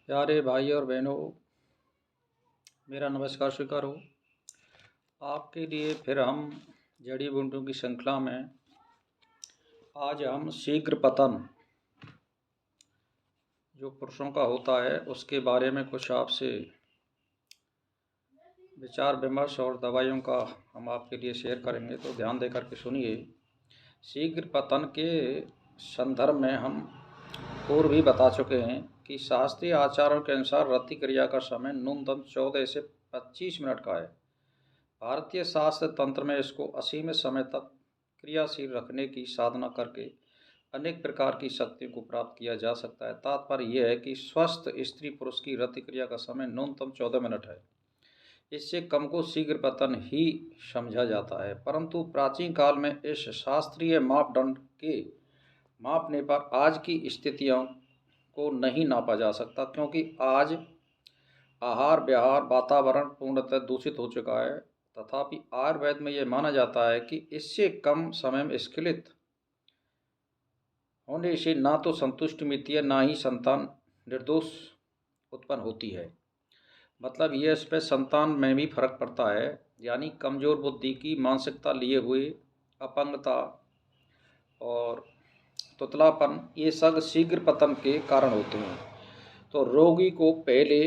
प्यारे भाई और बहनों, मेरा नमस्कार स्वीकार हो। आपके लिए फिर हम जड़ी बूटियों की श्रृंखला में आज हम शीघ्र पतन जो पुरुषों का होता है उसके बारे में कुछ आपसे विचार विमर्श और दवाइयों का हम आपके लिए शेयर करेंगे, तो ध्यान देकर के सुनिए। शीघ्र पतन के संदर्भ में हम पूर्व भी बता चुके हैं कि शास्त्रीय आचारों के अनुसार रति क्रिया का समय न्यूनतम 14 से 25 मिनट का है। भारतीय शास्त्र तंत्र में इसको असीमित समय तक क्रियाशील रखने की साधना करके अनेक प्रकार की शक्तियों को प्राप्त किया जा सकता है। तात्पर्य यह है कि स्वस्थ स्त्री पुरुष की रति क्रिया का समय न्यूनतम 14 मिनट है। इससे कम को शीघ्र पतन ही समझा जाता है, परंतु प्राचीन काल में इस शास्त्रीय मापदंड के मापने पर आज की स्थितियों को नहीं नापा जा सकता, क्योंकि आज आहार विहार वातावरण पूर्णतः दूषित हो चुका है। तथापि आयुर्वेद में यह माना जाता है कि इससे कम समय में स्खलित होने से ना तो संतुष्टि मिलती है, ना ही संतान निर्दोष उत्पन्न होती है। मतलब यह इस पर संतान में भी फर्क पड़ता है, यानी कमजोर बुद्धि की मानसिकता लिए हुए अपंगता और तुतलापन, ये सब शीघ्र पतन के कारण होते हैं। तो रोगी को पहले,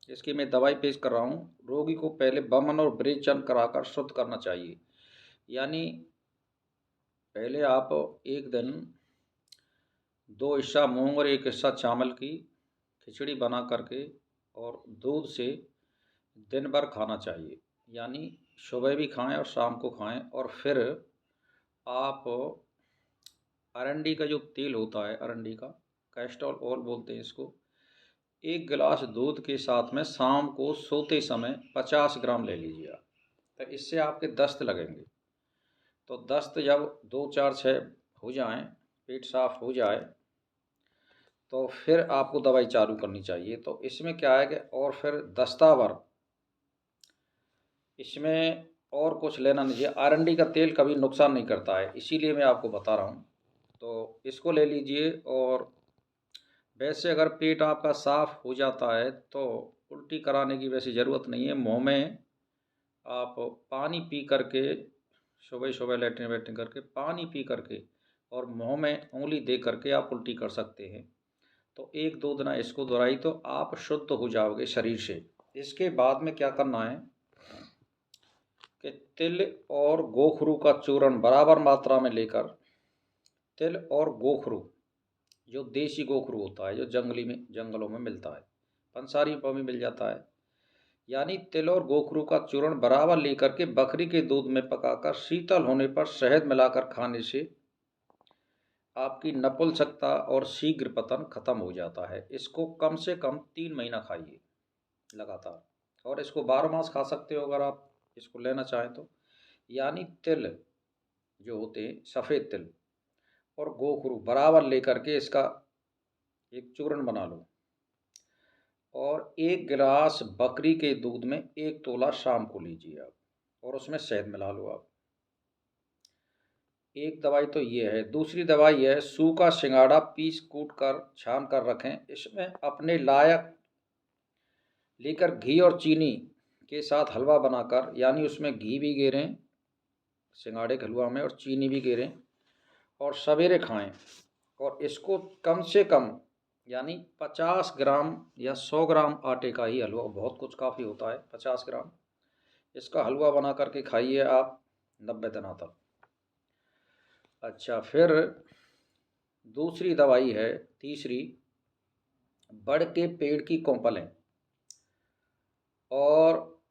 इसकी मैं दवाई पेश कर रहा हूँ, रोगी को पहले बमन और ब्रेचन कराकर शुद्ध करना चाहिए। यानी पहले आप एक दिन 2 हिस्सा मूंग और 1 हिस्सा चावल की खिचड़ी बना करके और दूध से दिन भर खाना चाहिए। यानी सुबह भी खाएं और शाम को खाएं। और फिर आप अरंडी का जो तेल होता है, अरंडी का कैस्टोल ऑयल बोलते हैं इसको, 1 गिलास दूध के साथ में शाम को सोते समय 50 ग्राम ले लीजिए आप। तो इससे आपके दस्त लगेंगे। तो दस्त जब 2, 4, 6 हो जाएं, पेट साफ हो जाए, तो फिर आपको दवाई चालू करनी चाहिए। तो इसमें क्या है कि और फिर दस्तावर, इसमें और कुछ लेना नहीं चाहिए। अरंडी का तेल कभी नुकसान नहीं करता है, इसीलिए मैं आपको बता रहा हूँ। तो इसको ले लीजिए। और वैसे अगर पेट आपका साफ हो जाता है तो उल्टी कराने की वैसे ज़रूरत नहीं है। मुँह में आप पानी पी करके, सुबह सुबह लेटरिन वेटरिन करके पानी पी करके और मुँह में उंगली दे करके आप उल्टी कर सकते हैं। तो 1-2 दिन इसको दोहराई तो आप शुद्ध हो जाओगे शरीर से। इसके बाद में क्या करना है कि तिल और गोखरू का चूर्ण बराबर मात्रा में लेकर, तिल और गोखरू, जो देसी गोखरू होता है, जो जंगलों में मिलता है, पंसारी पर भी मिल जाता है, यानी तिल और गोखरू का चूर्ण बराबर लेकर के बकरी के दूध में पकाकर शीतल होने पर शहद मिलाकर खाने से आपकी नपुंसकता और शीघ्र पतन खत्म हो जाता है। इसको कम से कम 3 महीना खाइए लगातार, और इसको 12 मास खा सकते हो अगर आप इसको लेना चाहें तो। यानी तिल जो होते हैं, सफ़ेद तिल और गोखरू बराबर लेकर के इसका एक चूर्ण बना लो, और 1 गिलास बकरी के दूध में 1 तोला शाम को लीजिए आप, और उसमें शहद मिला लो आप। एक दवाई तो ये है। दूसरी दवाई है सूखा सिंगाड़ा पीस कूट कर छान कर रखें। इसमें अपने लायक लेकर घी और चीनी के साथ हलवा बनाकर, यानी उसमें घी भी गेरें सिंगाड़े के हलवा में और चीनी भी गेरें, और सवेरे खाएं। और इसको कम से कम, यानी 50 ग्राम या 100 ग्राम आटे का ही हलवा, बहुत कुछ काफ़ी होता है, 50 ग्राम इसका हलवा बना करके खाइए आप 90 दिनों तक। अच्छा, फिर दूसरी दवाई है, तीसरी, बड़ के पेड़ की कोंपलें, और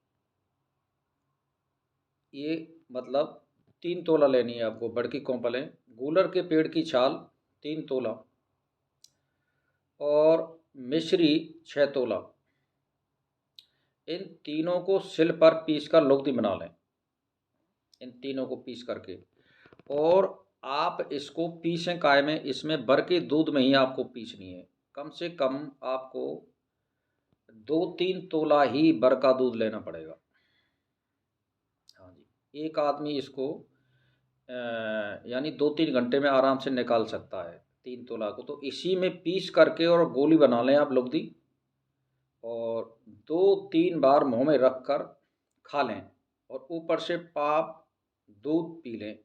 ये मतलब 3 तोला लेनी है आपको बड़ की कोंपलें। गूलर के पेड़ की छाल 3 तोला, और मिश्री 6 तोला। इन तीनों को सिल पर पीस कर लुगदी बना लें, इन तीनों को पीस करके। और आप इसको पीसें काय में, इसमें बर के दूध में ही आपको पीसनी है। कम से कम आपको 2-3 तोला ही बर का दूध लेना पड़ेगा। हाँ जी, एक आदमी इसको यानी 2-3 घंटे में आराम से निकाल सकता है। 3 तोला को, तो इसी में पीस करके और गोली बना लें आप लुगदी, और 2-3 बार मुंह में रख कर खा लें और ऊपर से पाप दूध पी लें।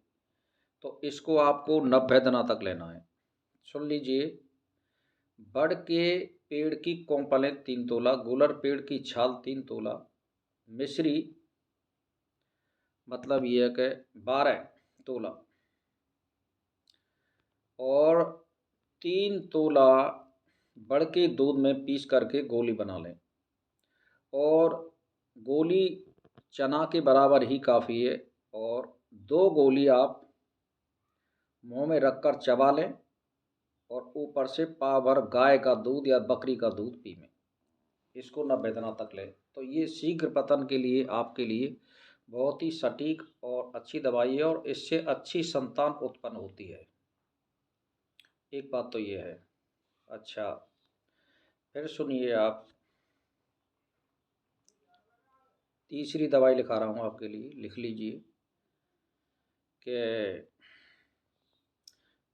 तो इसको आपको 90 दिनों तक लेना है। सुन लीजिए, बड़ के पेड़ की कोंपलें 3 तोला, गुलर पेड़ की छाल 3 तोला, मिश्री मतलब ये है कि 12 तोला, और 3 तोला बड़ के दूध में पीस करके गोली बना लें, और गोली चना के बराबर ही काफ़ी है, और 2 गोली आप मुंह में रखकर चबा लें और ऊपर से पाव भर गाय का दूध या बकरी का दूध पी लें। इसको 90 दिनों तक लें। तो ये शीघ्र पतन के लिए आपके लिए बहुत ही सटीक और अच्छी दवाई है, और इससे अच्छी संतान उत्पन्न होती है। एक बात तो ये है। अच्छा, फिर सुनिए आप, तीसरी दवाई लिखा रहा हूँ आपके लिए, लिख लीजिए कि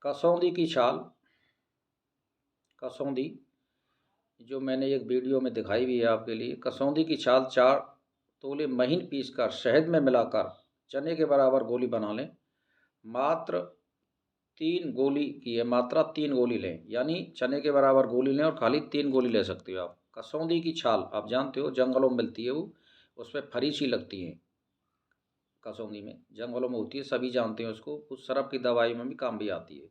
कसौंदी की छाल, कसौंदी जो मैंने एक वीडियो में दिखाई भी है आपके लिए, कसौंदी की छाल 4 तोले महीन पीसकर शहद में मिलाकर चने के बराबर गोली बना लें। मात्र 3 गोली की है, मात्रा 3 गोली लें, यानी चने के बराबर गोली लें और खाली 3 गोली ले सकते हो आप। कसौंदी की छाल आप जानते हो जंगलों में मिलती है, वो उस पर फरी सी लगती है, कसौंदी में जंगलों में होती है, सभी जानते हैं उसको, उस सरफ की दवाई में भी काम भी आती है।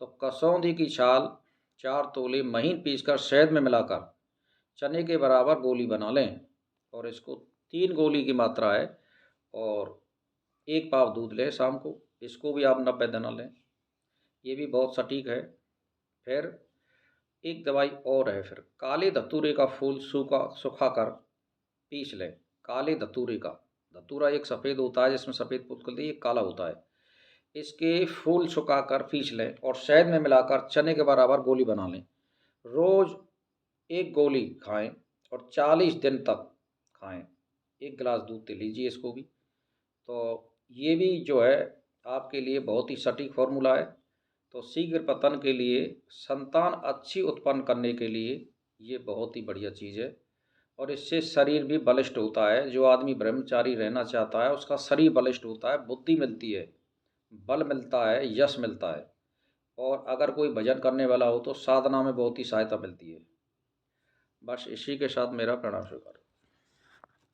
तो कसौंदी की छाल 4 तोले महीन पीसकर शहद में मिलाकर चने के बराबर गोली बना लें, और इसको 3 गोली की मात्रा है, और 1 पाव दूध लें शाम को। इसको भी आप 90 दिन लें, ये भी बहुत सटीक है। फिर एक दवाई और है, फिर काले धतूरे का फूल सुखाकर पीस लें। काले धतूरे का, धतूरा एक सफ़ेद होता है जिसमें सफ़ेद फूल खुलते हैं, एक काला होता है। इसके फूल सुखाकर पीस लें और शहद में मिलाकर चने के बराबर गोली बना लें। रोज़ 1 गोली खाएं और 40 दिन तक खाएं। 1 गिलास दूध दे लीजिए इसको भी। तो ये भी जो है आपके लिए बहुत ही सटीक फार्मूला है। तो शीघ्र पतन के लिए, संतान अच्छी उत्पन्न करने के लिए ये बहुत ही बढ़िया चीज़ है, और इससे शरीर भी बलिष्ठ होता है। जो आदमी ब्रह्मचारी रहना चाहता है उसका शरीर बलिष्ठ होता है, बुद्धि मिलती है, बल मिलता है, यश मिलता है, और अगर कोई भजन करने वाला हो तो साधना में बहुत ही सहायता मिलती है। बस इसी के साथ मेरा प्रणाम स्वीकार।